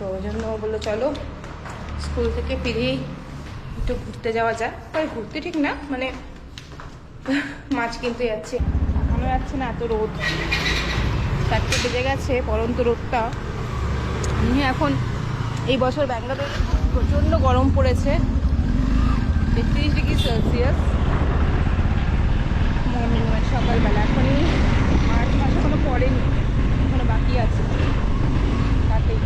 তো ওই জন্য বললো চলো স্কুল থেকে ফিরেই একটু ঘুরতে যাওয়া যায়। তাই ঘুরতে ঠিক না, মানে মাছ কিনতে যাচ্ছে। এখনও যাচ্ছে না, এত রোদ, 4টে বেজে গেছে, পরন্ত রোদটা। এখন এই বছর ব্যাঙ্গালোরে প্রচণ্ড গরম পড়েছে, 33°C সকালবেলা। এখনই মার্চ মাস এখনো পড়েনি, এখনো বাকি আছে, তাতেই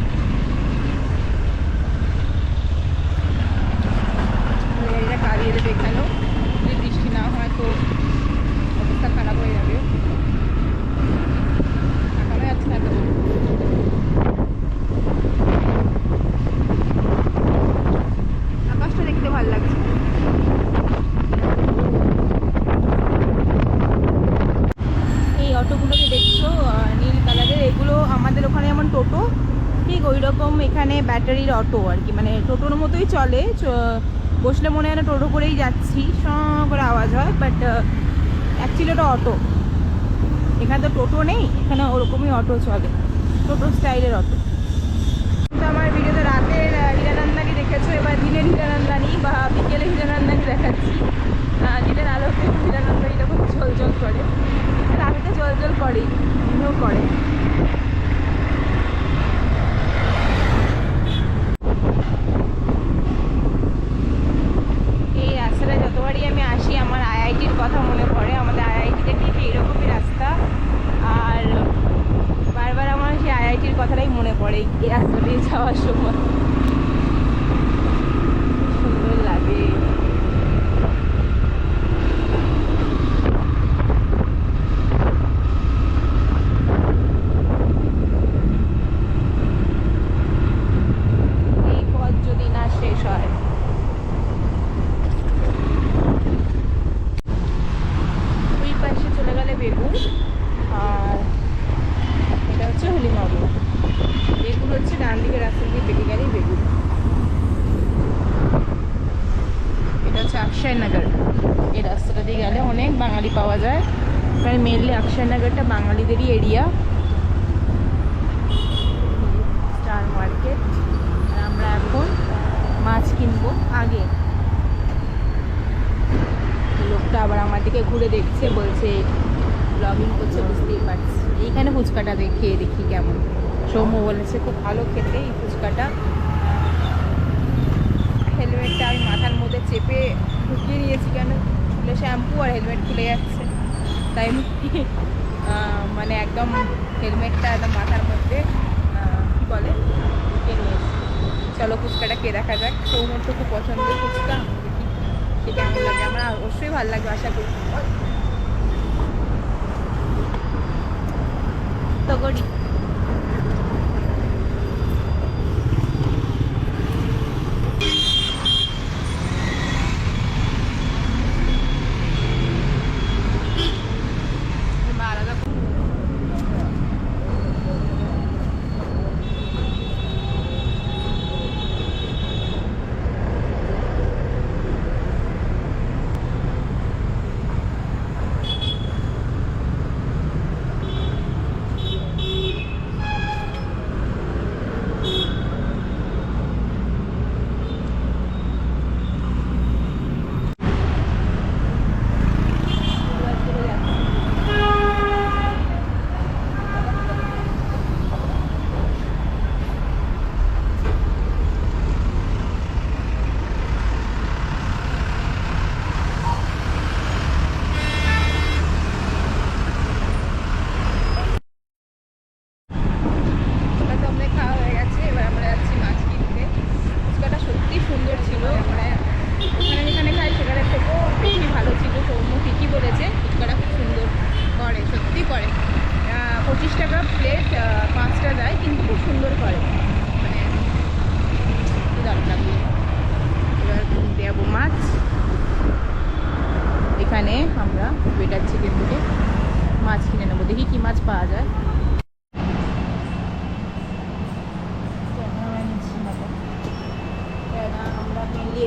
গাড়িটা কারিয়ে দেবে এখানেও। যদি বৃষ্টি না হয় তো অবস্থা খারাপ হয়ে যাবে। এখনো যাচ্ছে না, আকাশটা দেখতে ভালো লাগছে। এই অটোগুলো যে দেখছো নীল কালারের, এগুলো আমাদের ওখানে যেমন টোটো, ঠিক ওই রকম এখানে ব্যাটারির অটো আর কি, মানে টোটোর মতোই চলে। বসলে মনে হয় না টোটো করেই যাচ্ছি, সঁ করে আওয়াজ হয়, বাট অ্যাকচুয়ালি ওটা অটো। এখানে তো টোটো নেই, এখানে ওরকমই অটো চলে, টোটো স্টাইলের অটো। কিন্তু আমার ভিডিওতে রাতের হীরানন্দানি দেখেছো, এবার দিনের হীরানন্দানি বা বিকেলে হীরানন্দানি দেখাচ্ছি। দিনের আলোতে হীরানন্দানি এরকম জল জল করে, রাতে জল জল করেই, দিনেও করে। এই রাস্তাটা যতবারই আমি আসি আমার আইআইটির কথা মনে পড়ে। আমাদের আইআইটিতে ঠিক এইরকমই রাস্তা, আর বারবার আমার সেই আইআইটির কথাটাই মনে পড়ে এই রাস্তা দিয়ে যাওয়ার সময়। সুন্দর লাগে। এই পথ যদি না শেষ হয়। ওই পাশে চলে গেলে বেগুন, আর এটা হচ্ছে হলিমাবু। বেগুন হচ্ছে ডান দিকে রাস্তা দিয়ে বেঁকে গেলেই বেগুন। এটা হচ্ছে অক্ষয়নগর। এই রাস্তাটা দিয়ে গেলে অনেক বাঙালি পাওয়া যায়, কারণ মেনলি অক্ষয়নগরটা বাঙালিদেরই এরিয়া। Star market. আমরা এখন মাছ কিনবো। আগে লোকটা আবার আমার দিকে ঘুরে দেখছে, বলছে ব্লগিং করছে, বুঝতেই পারছি। এইখানে ফুচকাটা খেয়ে দেখি কেমন। সৌম্য বলেছে খুব ভালো খেতে এই ফুচকাটা। হেলমেটটা আমি মাথার মধ্যে চেপে ঢুকিয়ে নিয়েছি, কেন চুলে শ্যাম্পু আর হেলমেট খুলে যাচ্ছে, তাই মানে একদম হেলমেটটা একদম মাথার মধ্যে কী বলে ঢুকিয়ে নিয়েছি। চলো ফুচকাটা খেয়ে দেখা যাক। সৌম্যর তো খুব পছন্দের ফুচকা, দেখি সে কেমন লাগে। আমার অবশ্যই ভালো লাগবে আশা করি। তো করি আলাদা।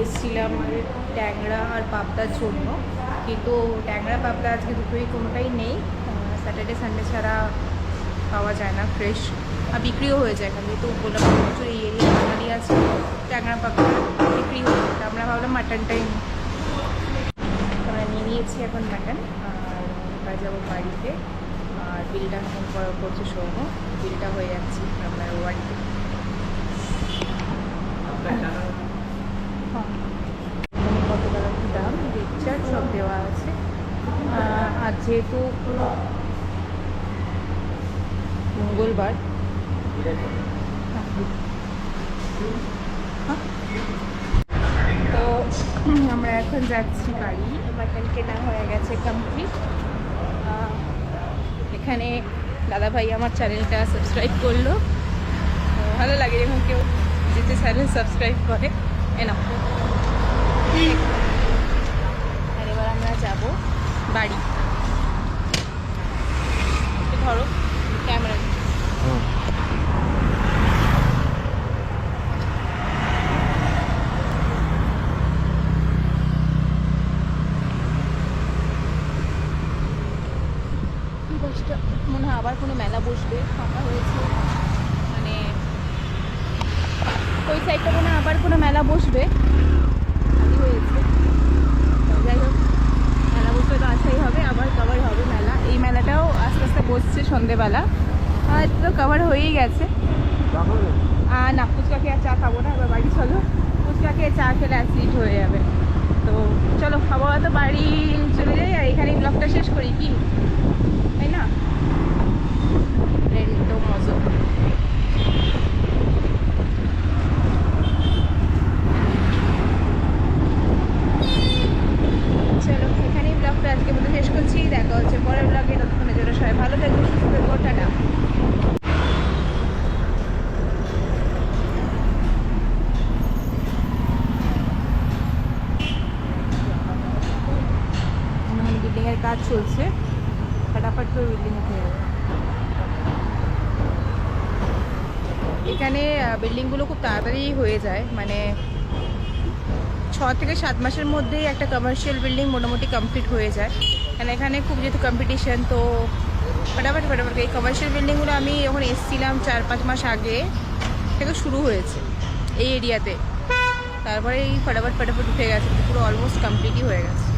এসেছিলাম ট্যাংরা আর পাবদার জন্য, কিন্তু ট্যাংরা পাবদা আজকে দুটোই কোনোটাই নেই। স্যাটারডে সানডে ছাড়া পাওয়া যায় না ফ্রেশ, আর বিক্রিও হয়ে যায়। আমি তো বললাম প্রচুর এই এরিয়া দাঁড়িয়ে আছে ট্যাংরা পাকোড়া বিক্রি হচ্ছে, আমরা ভাবলাম মাটনটাই নিই। আমরা নিয়ে নিয়েছি এখন মাটন, আর এবার যাবো বাড়িতে। আর বিলটা এখন করছে সৌম, বিলটা হয়ে যাচ্ছে আপনার বাড়িতে। কত টাকা কী দাম লেকচার সব দেওয়া আছে। আর যেহেতু মঙ্গলবার, তো আমরা এখন যাচ্ছি বাড়ি। মাটন কেনা হয়ে গেছে কমপ্লিট। এখানে দাদাভাই আমার চ্যানেলটা সাবস্ক্রাইব করলো, ভালো লাগে যখন কেউ যেতে চ্যানেল সাবস্ক্রাইব করে। এনা আর এবার আমরা যাব বাড়ি। ধরো ক্যামেরা, মনে হয় আবার কোনো মেলা বসবে, ফাঁকা হয়েছে, মানে ওই সাইডটা মনে হয় আবার কোনো মেলা বসবে, খালি হয়েছে। যাই হোক, মেলা বসবে তো আসাই হবে, আবার কভার হবে মেলা। এই মেলাটাও আস্তে আস্তে বসছে সন্ধেবেলা, আর তো কভার হয়েই গেছে। না, ফুচকা খেয়ে আর চা খাবো না, এবার বাড়ি চলো। ফুচকা খেয়ে চা খেলে অ্যাসিড হয়ে যাবে। তো চলো আবার তো বাড়ি চলে যাই, আর এখানেই ব্লগটা শেষ করি, কি তাই না? রেন্টো মজো। চলো এখানেই ব্লগটা আজকে মতো শেষ করছি। দেখা হচ্ছে পরের ব্লগে, ততক্ষণের জন্য সবাই ভালো থাকবো, সুস্থ থাকবো, টাটা। বিল্ডিংয়ের কাজ চলছে, ফটাফট করে বিল্ডিং উঠে যাবে। এখানে বিল্ডিংগুলো খুব তাড়াতাড়ি হয়ে যায়, মানে 6 থেকে 7 মাসের মধ্যেই একটা কমার্শিয়াল বিল্ডিং মোটামুটি কমপ্লিট হয়ে যায়। কারণ এখানে খুব যেহেতু কম্পিটিশন, তো ফটাফট এই কমার্শিয়াল বিল্ডিংগুলো আমি যখন এসেছিলাম 4-5 মাস আগে থেকে শুরু হয়েছে এই এরিয়াতে, তারপরে এই ফটাফট উঠে গেছে, পুরো অলমোস্ট কমপ্লিটই হয়ে গেছে।